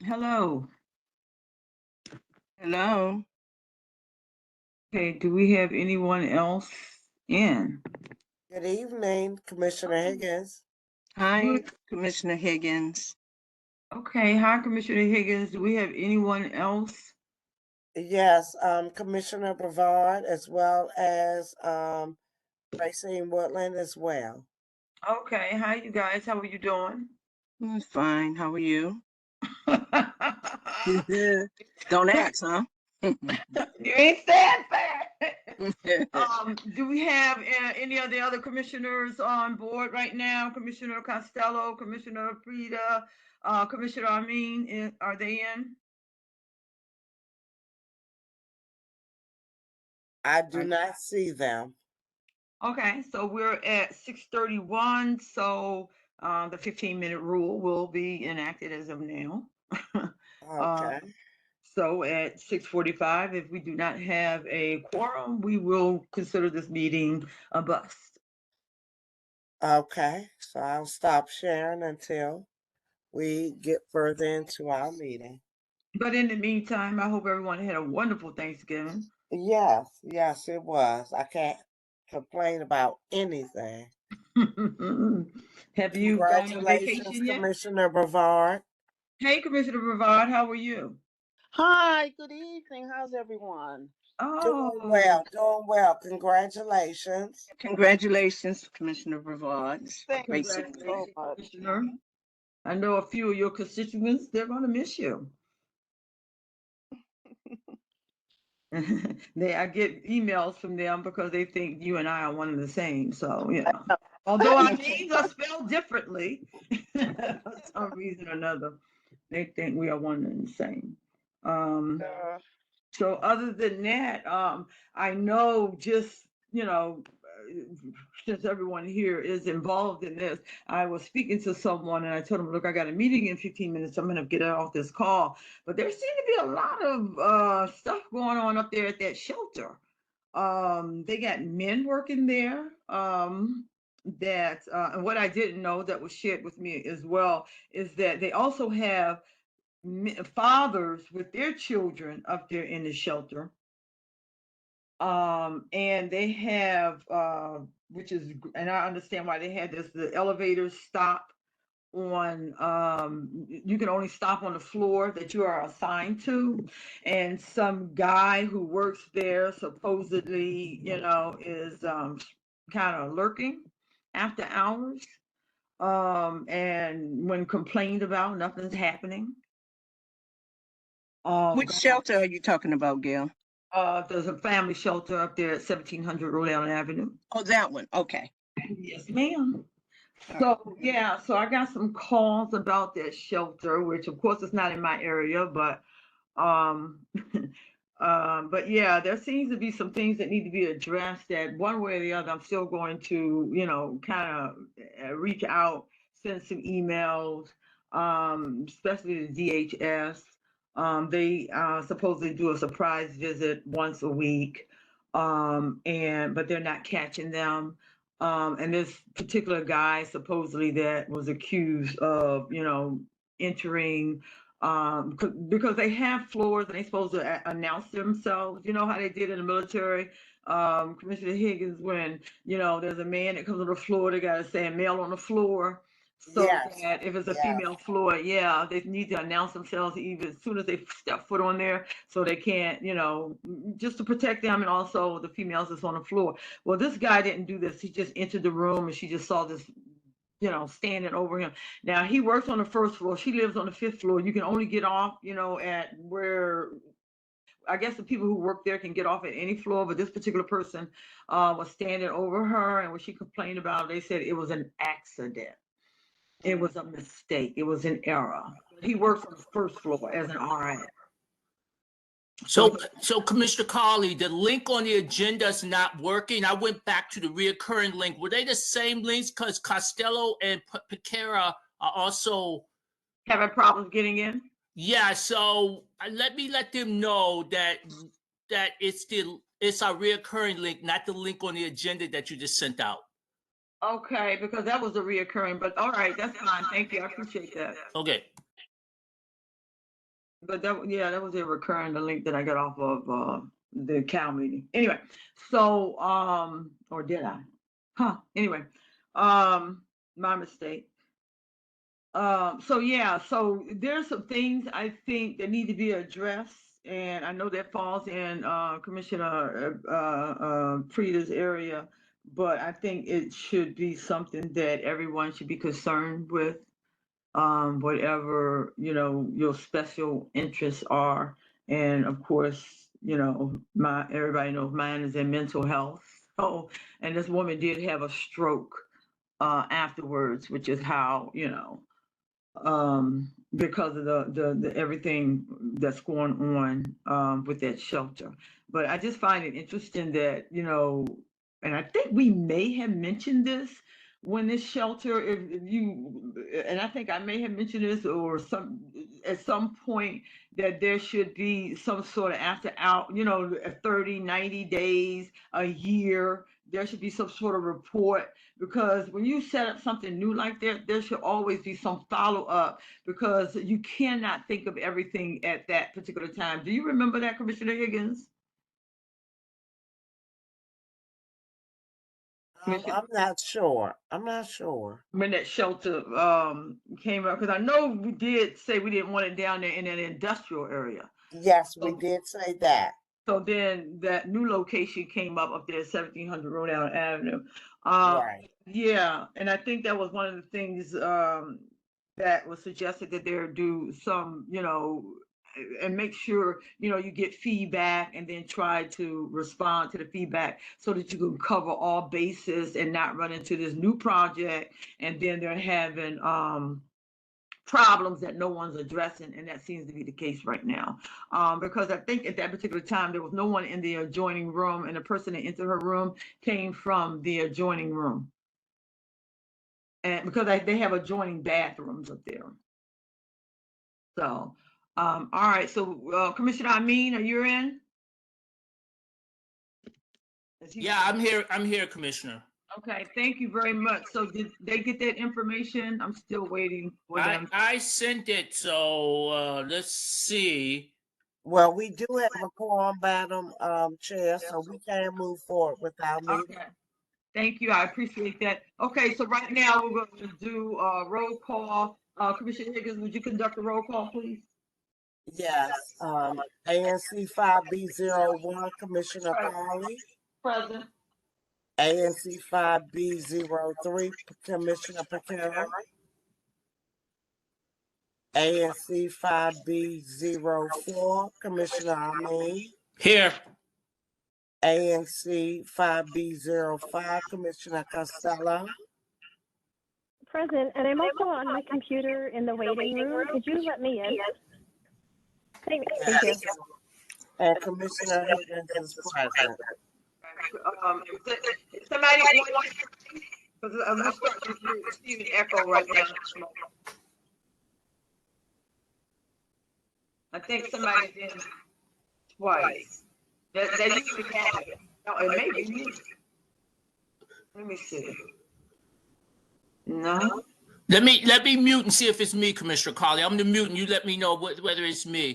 Hello. Hello. Okay, do we have anyone else in? Good evening, Commissioner Higgins. Hi, Good. Commissioner Higgins. Okay, hi, Commissioner Higgins. Do we have anyone else? Yes, Commissioner Brevard, as well as Racine Woodland as well. Okay, hi, you guys. How are you doing? Fine. How are you? Don't ask, huh? You ain't saying that. Do we have any of the other commissioners on board right now? Commissioner Costello, Commissioner Frida, Commissioner Amin, are they in? I do not see them. Okay, so we're at 6:31, so the 15-minute rule will be enacted as of now. Uh, Okay. so at 6:45, if we do not have a quorum, we will consider this meeting a bust. Okay, so I'll stop sharing until we get further into our meeting. But in the meantime, I hope everyone had a wonderful Thanksgiving. Yes, it was. I can't complain about anything. Have you gone on Congratulations, vacation yet? Commissioner Brevard. Hey, Commissioner Brevard, how are you? Hi, good evening. How's everyone? Oh, Doing well. Congratulations. Congratulations, Commissioner Brevard. Thank Great you seeing so you. congratulations, much. Commissioner. I know a few of your constituents, they're going to miss you. I get emails from them because they think you and I are one and the same. So, although our names are spelled differently, for some reason or another, they think we are one and the same. Uh, So other than that, I know just, since everyone here is involved in this, I was speaking to someone and I told them, look, I got a meeting in 15 minutes. I'm going to get off this call. But there seemed to be a lot of stuff going on up there at that shelter. They got men working there. And what I didn't know that was shared with me as well is that they also have fathers with their children up there in the shelter. And they have, and I understand why they had this, the elevators stop on, you can only stop on the floor that you are assigned to. And some guy who works there supposedly, is kind of lurking after hours. And when complained about, nothing's happening. Which shelter are you talking about, Gail? There's a family shelter up there at 1700 Rhode Island Avenue. Oh, that one. Okay. Yes, ma'am. All right. So yeah, so I got some calls about that shelter, which of course is not in my area, but um, but yeah, there seems to be some things that need to be addressed. That one way or the other, I'm still going to, kind of reach out, send some emails, especially to DHS. They supposedly do a surprise visit once a week, and but they're not catching them. And this particular guy supposedly that was accused of, entering because they have floors and they're supposed to announce themselves. You know how they did in the military, Commissioner Higgins, when there's a man that comes on the floor, they gotta say male on the floor. So Yes, that if it's a yes. female floor, yeah, they need to announce themselves even as soon as they step foot on there, so they can't, just to protect them and also the females that's on the floor. Well, this guy didn't do this. He just entered the room and she just saw this, standing over him. Now he works on the first floor. She lives on the fifth floor. You can only get off, at where I guess the people who work there can get off at any floor, but this particular person was standing over her, and when she complained about it, they said it was an accident. It was a mistake. It was an error. He works on the first floor as an RN. So Commissioner Carley, the link on the agenda is not working. I went back to the reoccurring link. Were they the same links? Because Costello and Piquera are also Having problems getting in? Yeah. So let them know that it's our reoccurring link, not the link on the agenda that you just sent out. Okay, because that was a reoccurring, but all right, that's fine. Thank you. I appreciate that. Okay. but that was a recurring the link that I got off of the Cal meeting. Anyway, so or did I? Huh. Anyway, my mistake. So yeah, so there's some things I think that need to be addressed, and I know that falls in Commissioner Frida's area, but I think it should be something that everyone should be concerned with, whatever, your special interests are. And of course, my everybody knows mine is in mental health. Oh, and this woman did have a stroke afterwards, which is how, because of the everything that's going on with that shelter. But I just find it interesting that, and I think we may have mentioned this when this shelter, if you, and I think I may have mentioned this or at some point, that there should be some sort of after out, 30, 90 days, a year, there should be some sort of report, because when you set up something new like that, there should always be some follow up, because you cannot think of everything at that particular time. Do you remember that, Commissioner Higgins? Commissioner, I'm not sure. I'm not sure. when that shelter came up, because I know we did say we didn't want it down there in an industrial area. Yes, we So, did say that. so then that new location came up there, 1700 Rhode Island Avenue. Um, Right. yeah, and I think that was one of the things that was suggested, that there do some, and make sure, you get feedback and then try to respond to the feedback so that you can cover all bases and not run into this new project. And then they're having problems that no one's addressing, and that seems to be the case right now. Because I think at that particular time there was no one in the adjoining room, and the person that entered her room came from the adjoining room, and because they have adjoining bathrooms up there. So, all right. So, Commissioner Amin, are you in? Yeah, I'm here. I'm here, Commissioner. Okay, thank you very much. So did they get that information? I'm still waiting for them. I sent it, so let's see. Well, we do have a quorum, Madam Chair, so we can move forward with our meeting. Okay, thank you. I appreciate that. Okay, so right now we're going to do a roll call. Commissioner Higgins, would you conduct a roll call, please? Yes. ANC 5B01, Commissioner Carley. Present. ANC 5B03, Commissioner Pequero. ANC 5B04, Commissioner Amin. Here. ANC 5B05, Commissioner Costello. Present, and I'm also on my computer in the waiting room. Could you let me in? Thank you. And Commissioner Higgins is present. If somebody wants, because I'm starting to receive an echo right now. I think somebody's in twice. That usually happens. No, it may be me. Let me see. No. Let me mute and see if it's me, Commissioner Carley. I'm gonna mute and you let me know whether it's me.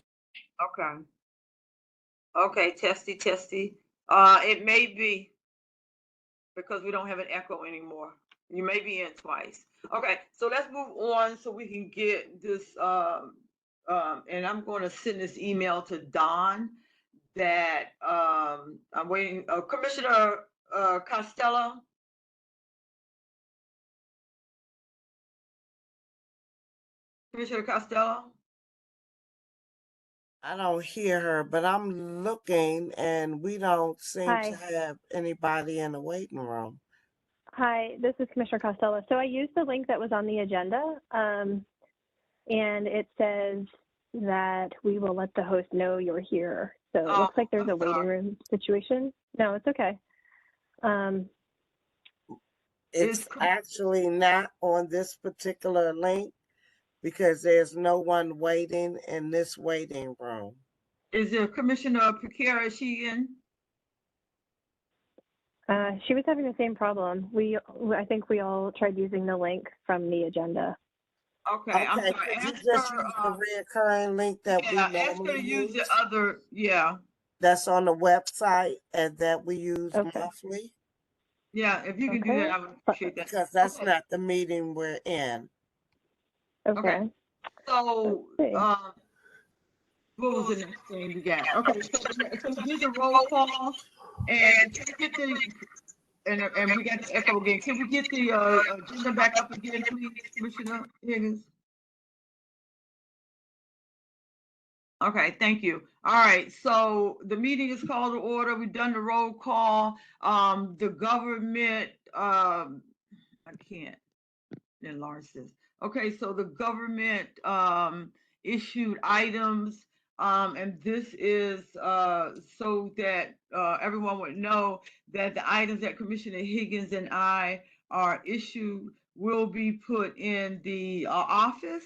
Okay. Okay, testy. It may be because we don't have an echo anymore. You may be in twice. Okay, so let's move on so we can get this. And I'm going to send this email to Don that I'm waiting. Commissioner Costello. Commissioner Costello. I don't hear her, but I'm looking and we don't seem Hi. to have anybody in the waiting room. Hi, this is Commissioner Costello. So I used the link that was on the agenda, and it says that we will let the host know you're here. So it looks like there's a waiting room situation. No, it's okay. It's actually not on this particular link because there's no one waiting in this waiting room. Is there Commissioner Pequero? Is she in? She was having the same problem. I think we all tried using the link from the agenda. Okay, I'm Okay, sorry. could you Ask just her, use the reoccurring link that we yeah, ask her normally to use use? the other, yeah. That's on the website and that we use Okay. monthly? Yeah, if you can do that, Okay. I would appreciate that. Because that's Okay, not the meeting we're in. Okay. so, Let's see. what was the next thing we got? Okay, so we did the roll call, and can we get the, and we got the echo again. Can we get the agenda back up again, please, Commissioner Higgins? Okay, thank you. All right, so the meeting is called to order. We've done the roll call. The government, I can't enlarge this. Okay, so the government issued items, and this is so that everyone would know that the items that Commissioner Higgins and I are issued will be put in the office.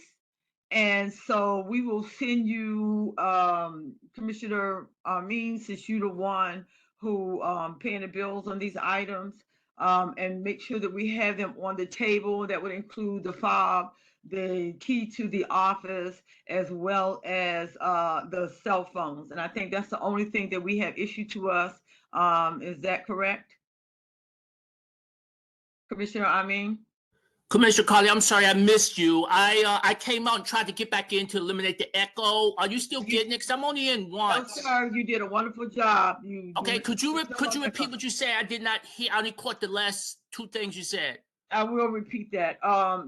And so we will send you, Commissioner Means, since you're the one who paying the bills on these items, and make sure that we have them on the table. That would include the fob, the key to the office, as well as the cell phones. And I think that's the only thing that we have issued to us. Is that correct, Commissioner Amin? Commissioner Carly, I'm sorry I missed you. I came out and tried to get back in to eliminate the echo. Are you still getting it? Because I'm only in No, once. sir, you did a wonderful job. Okay, could you repeat what you said? I did not hear. I only caught the last two things you said. I will repeat that.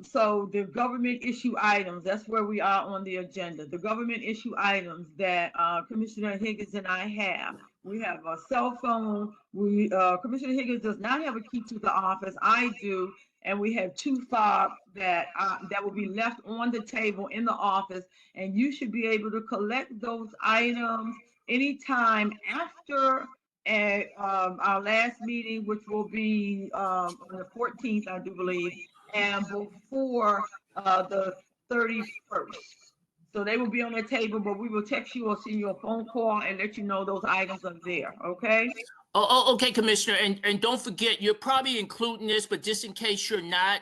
So the government issue items, that's where we are on the agenda. The government issue items that Commissioner Higgins and I have. We have a cell phone. Commissioner Higgins does not have a key to the office. I do, and we have two fobs that will be left on the table in the office, and you should be able to collect those items anytime after at our last meeting, which will be on the 14th, I do believe, and before the 31st. So they will be on the table, but we will text you or send you a phone call and let you know those items are there, okay? Okay, Commissioner, and don't forget, you're probably including this, but just in case you're not,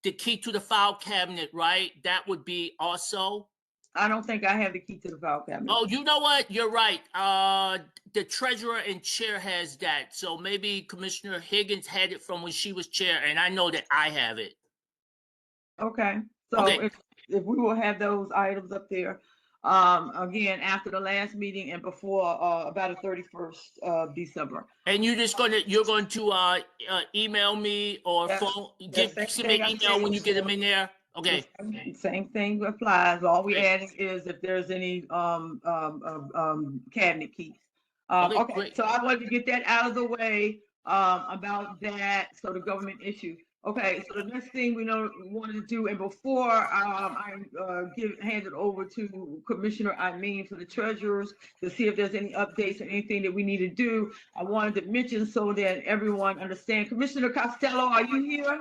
the key to the file cabinet, right? That would be also. I don't think I have the key to the file cabinet. Oh, you know what? You're right. The treasurer and chair has that, so maybe Commissioner Higgins had it from when she was chair, and I know that I have it. Okay, so Okay. if we will have those items up there, again, after the last meeting and before about the 31st of December. And you're going to email me or Yeah, phone, same send me thing an I email said when you get before. them in there. Okay. The same thing applies. All we Great. adding is if there's any cabinet keys. Okay, Okay, great. so I wanted to get that out of the way about that. So the government issue. Okay, so the next thing we wanted to do, and before I hand it over to Commissioner Amin for the treasurers to see if there's any updates or anything that we need to do, I wanted to mention so that everyone understands. Commissioner Costello, are you here?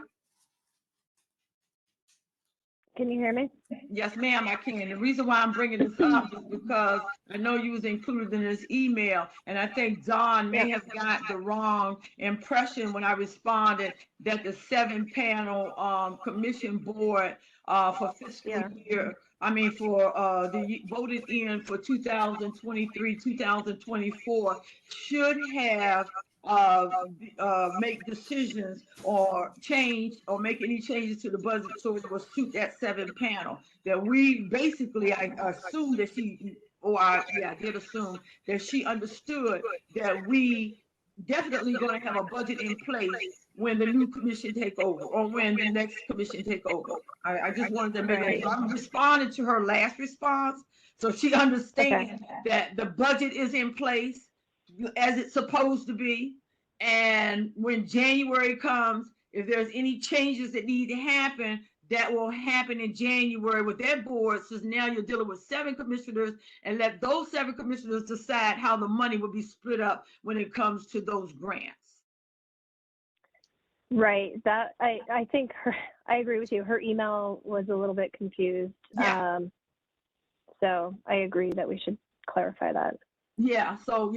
Can you hear me? Yes, ma'am, I can. The reason why I'm bringing this up is because I know you was included in this email, and I think Don may have got the wrong impression when I responded that the 7-panel commission board for fiscal Yeah. year, for the voted in for 2023, 2024 should have make decisions or change or make any changes to the budget so it will suit that 7 panel. That we basically, I assumed that I did assume that she understood that we definitely going to have a budget in place when the new commission take over or when the next commission take over. I just wanted to make Right. it. So I'm responding to her last response so she understands that the budget is in place as it's supposed to be. And when January comes, if there's any changes that need to happen, that will happen in January with their board, since now you're dealing with 7 commissioners, and let those 7 commissioners decide how the money will be split up when it comes to those grants. Right. That I think I agree with you. Her email was a little bit confused. Yeah. So I agree that we should clarify that. So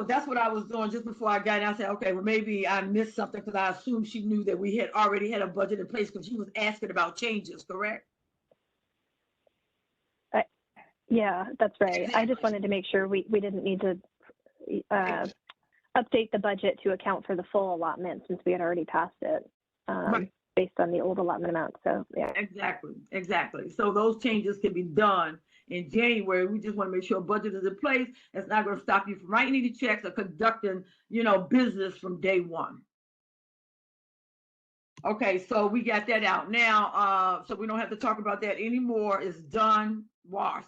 that's what I was doing just before I got in. I said, okay, well, maybe I missed something because I assumed she knew that we had already had a budget in place because she was asking about changes, correct? Yeah, that's right. I just wanted to make sure we didn't need to update the budget to account for the full allotment since we had already passed it Right. based on the old allotment amount. So yeah. Exactly. So those changes can be done in January. We just want to make sure budget is in place. It's not going to stop you from writing any checks or conducting, business from day one. Okay, so we got that out now. So we don't have to talk about that anymore. It's done. Wash.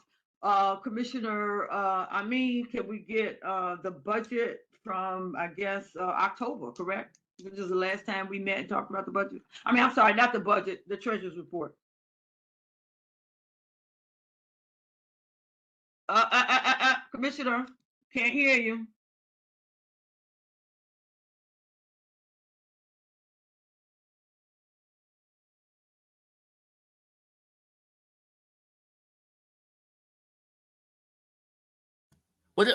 Commissioner, can we get the budget from, I guess, October, correct? Which is the last time we met and talked about the budget. I'm sorry, not the budget, the treasurer's report. Commissioner, can't hear you.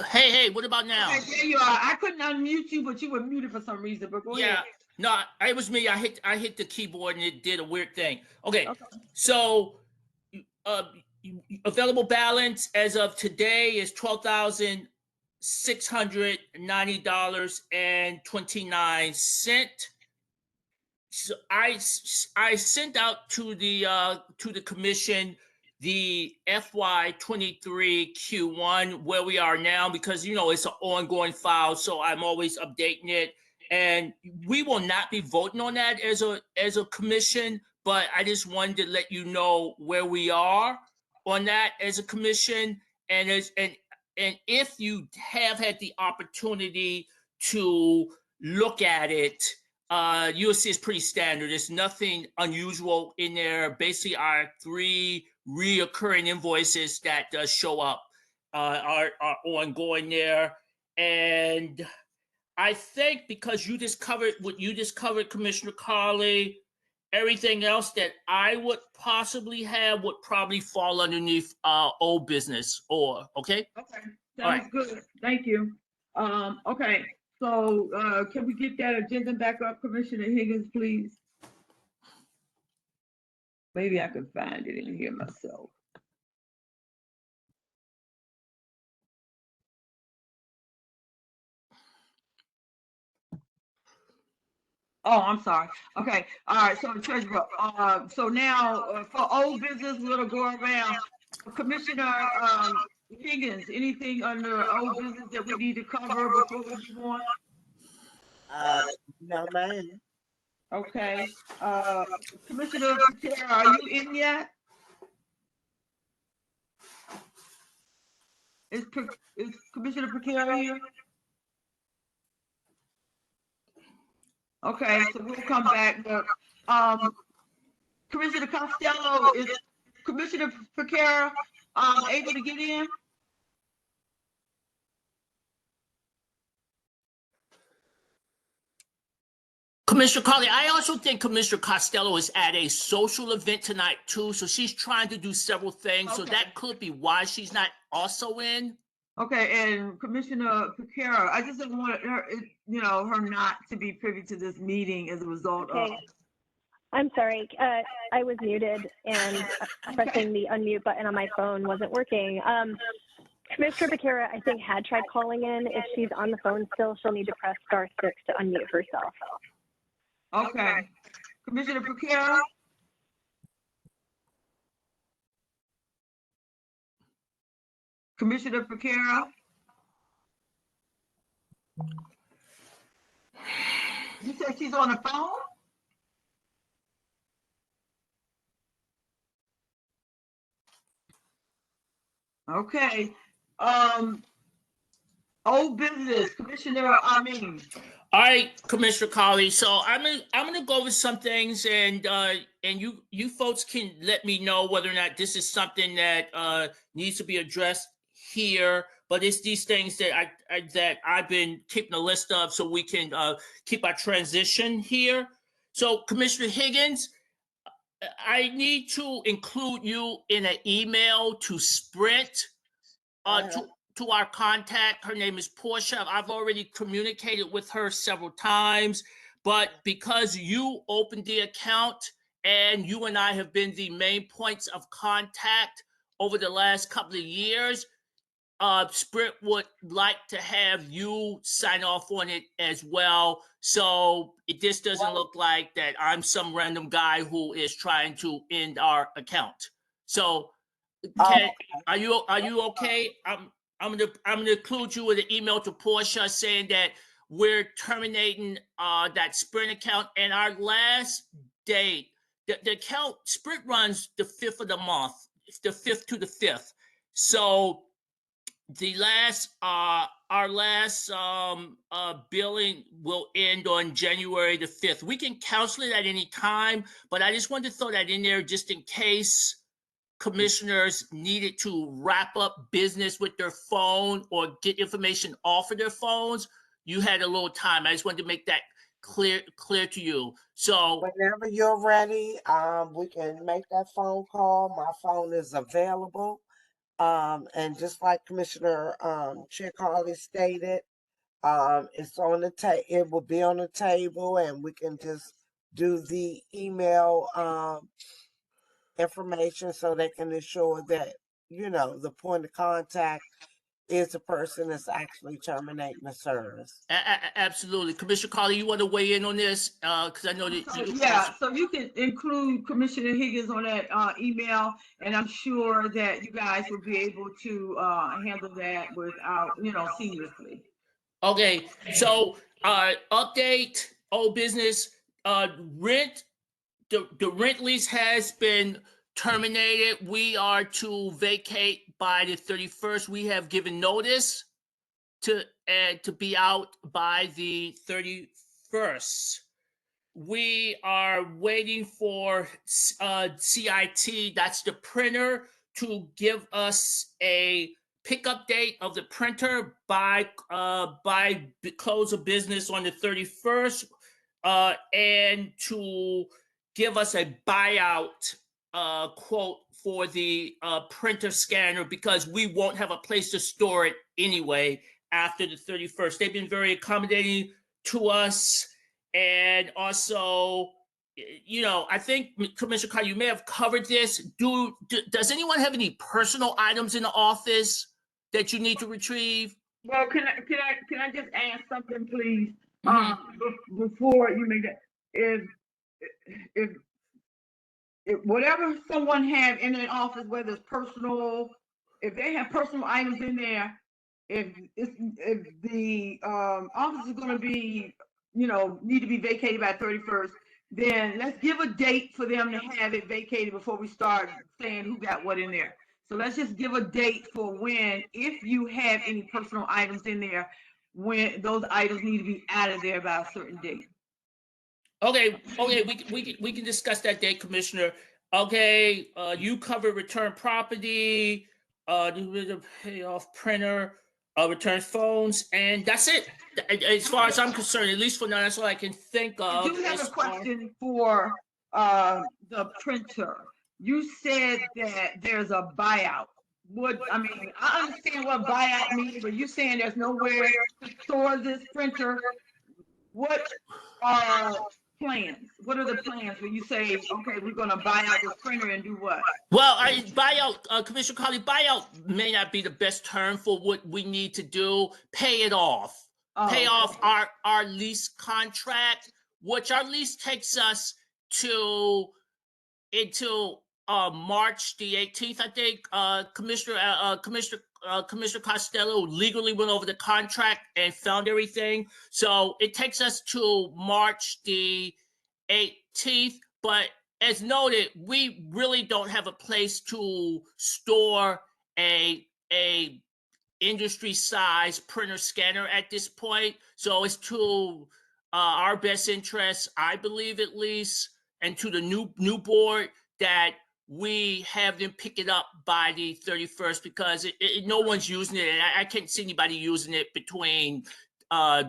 Hey, what about now? Okay, there you are. I couldn't unmute you, but you were muted for some reason. But go ahead. No, it was me. I hit the keyboard and it did a weird thing. Okay. So available balance as of today is $12,690.29. So I sent out to the commission the FY23 Q1 where we are now, because it's an ongoing file, so I'm always updating it. And we will not be voting on that as a commission, but I just wanted to let you know where we are on that as a commission. And if you have had the opportunity to look at it, you'll see it's pretty standard. There's nothing unusual in there. Basically, our 3 reoccurring invoices that show up are ongoing there. And I think because you just covered what you just covered, Commissioner Carley, everything else that I would possibly have would probably fall underneath old business okay? Okay, sounds good. Thank you. Okay, so can we get that agenda back up, Commissioner Higgins, please? Maybe I can find it in here myself. Oh, I'm sorry. Okay, all right, so Treasurer, so now for old business, we're gonna go around. Commissioner Higgins, anything under old business that we need to cover before we move on? No, ma'am. Okay, Commissioner Patera, are you in yet? Is Commissioner Patera here? Okay, so we'll come back. Commissioner Costello, is Commissioner Patera able to get in? Commissioner Carley, I also think Commissioner Costello is at a social event tonight too, so she's trying to do several things. So that could be why she's not also in. Okay, and Commissioner Patera, I just didn't want her, her not to be privy to this meeting as a result of. I'm sorry, I was muted and pressing the unmute button on my phone wasn't working. Commissioner Patera, I think, had tried calling in. If she's on the phone still, she'll need to press *6 to unmute herself. Okay. Commissioner Patera? Commissioner Patera? You said she's on the phone? Okay. Old business, Commissioner, All right, Commissioner Carley. So I'm gonna go over some things, and you folks can let me know whether or not this is something that needs to be addressed here. But it's these things that I've been keeping a list of, so we can keep our transition here. So, Commissioner Higgins, I need to include you in an email to Sprint, to our contact. Her name is Portia. I've already communicated with her several times, but because you opened the account and you and I have been the main points of contact over the last couple of years. Sprint would like to have you sign off on it as well. So this doesn't look like that I'm some random guy who is trying to end our account. So are you okay? I'm gonna include you with an email to Portia saying that we're terminating that Sprint account, and our last date, the account Sprint runs the 5th of the month. It's the 5th to the 5th. So the last our last billing will end on January the 5th. We can cancel it at any time, but I just wanted to throw that in there just in case commissioners needed to wrap up business with their phone or get information off of their phones. You had a little time. I just wanted to make that clear to you. So whenever you're ready, we can make that phone call. My phone is available. And just like Commissioner Chick Harley stated, it's on the it will be on the table, and we can just do the email information so they can ensure that, you know, the point of contact is the person that's actually terminating the service. Absolutely. Commissioner Carly, you want to weigh in on this? Because I know that so you can include Commissioner Higgins on that email, and I'm sure that you guys will be able to handle that without, seamlessly. Okay, so update, old business, rent, the rent lease has been terminated. We are to vacate by the 31st. We have given notice to be out by the 31st. We are waiting for CIT, that's the printer, to give us a pickup date of the printer by the close of business on the 31st, and to give us a buyout quote for the printer scanner, because we won't have a place to store it anyway after the 31st. They've been very accommodating to us. And also, I think, Commissioner Carter, you may have covered this. Does anyone have any personal items in the office that you need to retrieve? Well, can I just ask something, please? Before you make that, if whatever someone have in their office, whether it's personal, if they have personal items in there, if the office is going to be, need to be vacated by 31st, then let's give a date for them to have it vacated before we start saying who got what in there. So let's just give a date for when, if you have any personal items in there, when those items need to be out of there by a certain date. Okay, we can discuss that date, Commissioner. Okay, you cover return property, pay off printer, return phones, and that's it. As far as I'm concerned, at least for now, that's all I can think of. I do have a question for the printer. You said that there's a buyout. I understand what buyout means, but you're saying there's nowhere to store this printer. What are plans? What are the plans when you say, okay, we're going to buy out this printer and do what? Well, buyout, Commissioner Carly, buyout may not be the best term for what we need to do. Pay it off. Pay off our lease contract, which our lease takes us into March the 18th, I think. Commissioner Costello legally went over the contract and found everything. So it takes us to March the 18th. But as noted, we really don't have a place to store a industry size printer scanner at this point. So it's to our best interest, I believe at least, and to the new board, that we have them pick it up by the 31st, because no one's using it, and I can't see anybody using it between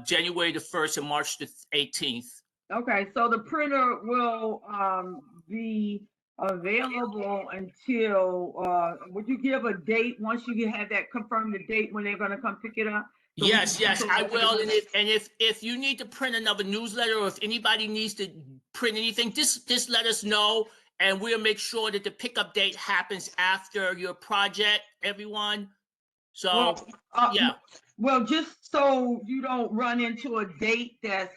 January the 1st and March the 18th. Okay, so the printer will be available until, would you give a date once you have that confirmed, the date when they're going to come pick it up? So yes, I will. And if you need to print another newsletter, or if anybody needs to print anything, just let us know, and we'll make sure that the pickup date happens after your project, everyone. So, Well, yeah. Well, just so you don't run into a date that's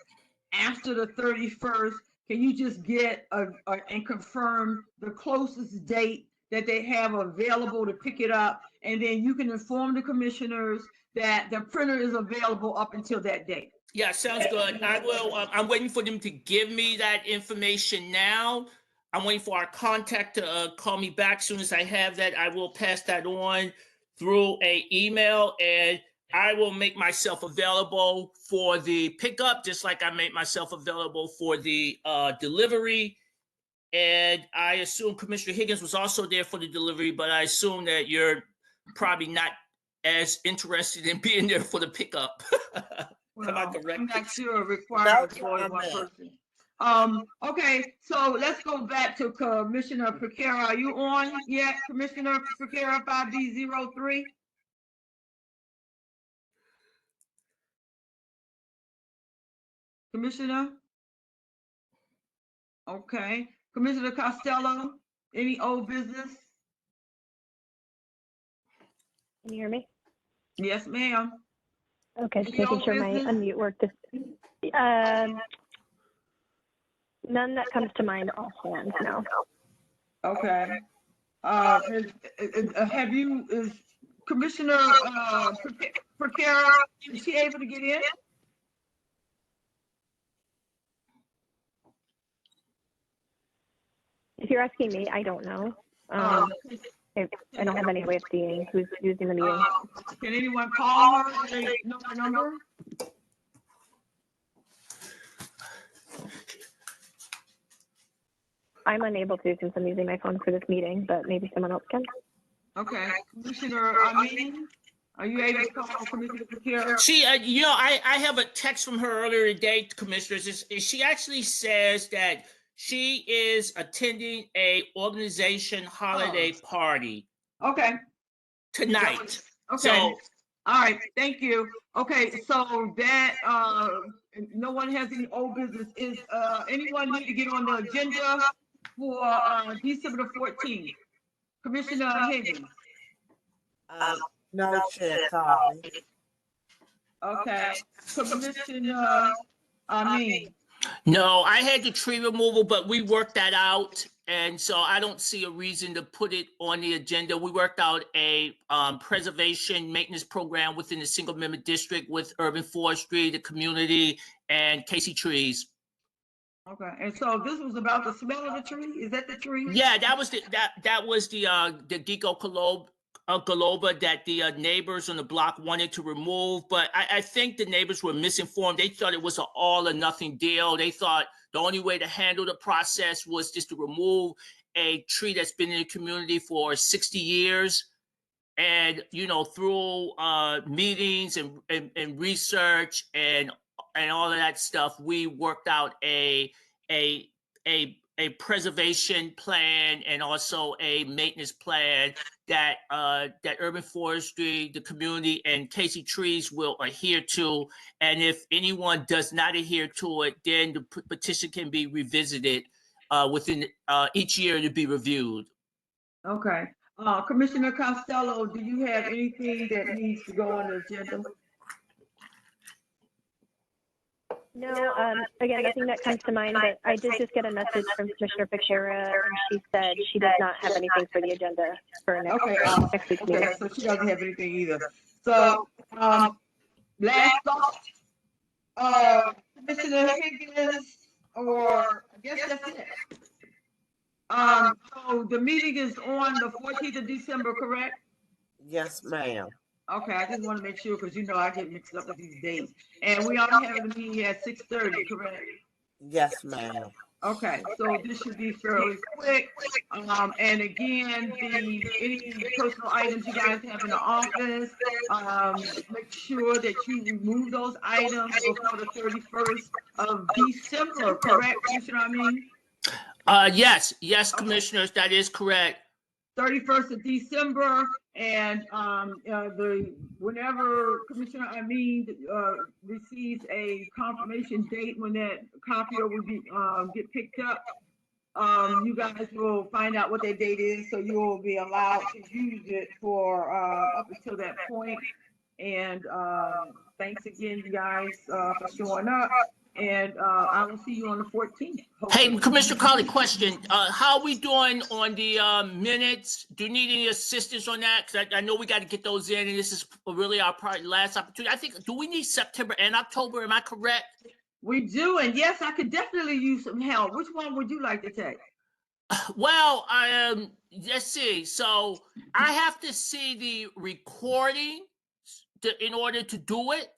after the 31st, can you just get and confirm the closest date that they have available to pick it up? And then you can inform the commissioners that the printer is available up until that date. Yeah, sounds good. I will. I'm waiting for them to give me that information now. I'm waiting for our contact to call me back. As soon as I have that, I will pass that on through a email, and I will make myself available for the pickup, just like I made myself available for the delivery. And I assume Commissioner Higgins was also there for the delivery, but I assume that you're probably not as interested in being there for the pickup. Am I correct? I'm not sure it requires No more than one comment. person. Okay, so let's go back to Commissioner Pereira. Are you on yet, Commissioner Pereira 5B03? Commissioner? Okay. Commissioner Costello, any old business? Can you hear me? Yes, ma'am. Okay, just Any making old sure my business? unmute worked. None that comes to mind offhand, no. Okay. Have you, is Commissioner Pereira, is she able to get in? If you're asking me, I don't know. I don't have any way of seeing who's using the meeting. Can anyone call her? Do they know her number? I'm unable to since I'm using my phone for this meeting, but maybe someone else can. Okay. Commissioner Amin, are you able to call Commissioner Pereira? She, I have a text from her earlier today, commissioners. She actually says that she is attending a organization holiday party Okay. tonight. Okay. So, All right. Thank you. Okay. So that no one has any old business. Is anyone need to get on the agenda for December the 14th? Commissioner Higgins. No, Chair Carly. Okay. Commissioner Amin. no, I had the tree removal, but we worked that out. And so I don't see a reason to put it on the agenda. We worked out a preservation maintenance program within the single member district with urban forestry, the community, and Casey Trees. Okay. And so this was about the smell of the tree? Is that the tree? Yeah, that was the Ginkgo biloba that the neighbors on the block wanted to remove, but I think the neighbors were misinformed. They thought it was an all or nothing deal. They thought the only way to handle the process was just to remove a tree that's been in the community for 60 years. And through meetings and research and all of that stuff, we worked out a preservation plan and also a maintenance plan that urban forestry, the community, and Casey Trees will adhere to. And if anyone does not adhere to it, then the petition can be revisited within each year to be reviewed. Okay. Commissioner Costello, do you have anything that needs to go on the agenda? No, again, nothing that comes to mind, but I did just get a message from Commissioner Pereira, and she said she does not have anything for the agenda for next week's meeting. Okay, so she doesn't have anything either. So, last thought, Commissioner Higgins, or I guess that's it. So the meeting is on the 14th of December, correct? Yes, ma'am. Okay, I just want to make sure because I get mixed up with these dates. And we are having the meeting at 6:30, correct? Yes, ma'am. Okay, so this should be fairly quick. And again, any personal items you guys have in the office, make sure that you remove those items before the 31st of December, correct, Commissioner? I mean, yes, commissioners, that is correct. 31st of December, and whenever Commissioner Amin receives a confirmation date when that copier will be get picked up, you guys will find out what that date is, so you will be allowed to use it for up until that point. And thanks again, you guys, for showing up. And I will see you on the 14th. Hey, hopefully. Commissioner Carly, question. How are we doing on the minutes? Do you need any assistance on that? Because I know we got to get those in, and this is really our probably last opportunity. I think, do we need September and October? Am I correct? We do, and yes, I could definitely use some help. Which one would you like to take? Well, let's see. So I have to see the recording in order to do it.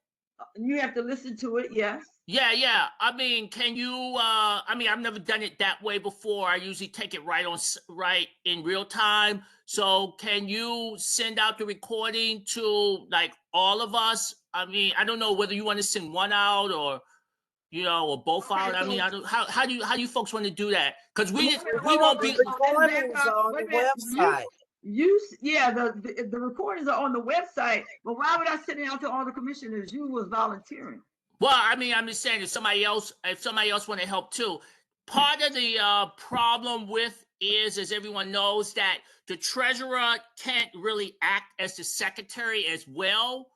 You have to listen to it, yes. Yeah. I mean, can you? I mean, I've never done it that way before. I usually take it right in real time. So, can you send out the recording to like all of us? I mean, I don't know whether you want to send one out or or both out. I mean, I don't. How do you folks want to do that? Because we won't be. The recordings are on the website. The recordings are on the website, but why would I send it out to all the commissioners? You was volunteering. Well, I mean, I'm just saying if somebody else want to help too. Part of the problem with is, as everyone knows, that the treasurer can't really act as the secretary as well.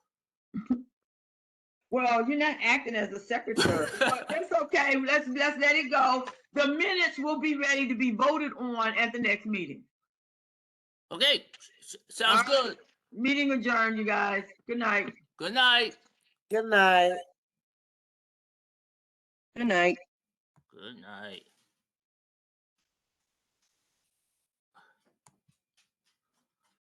Well, you're not acting as a secretary, but that's okay. Let's let it go. The minutes will be ready to be voted on at the next meeting. Okay, sounds good. Meeting adjourned, you guys. Good night. Good night. Good night. Good night. Good night.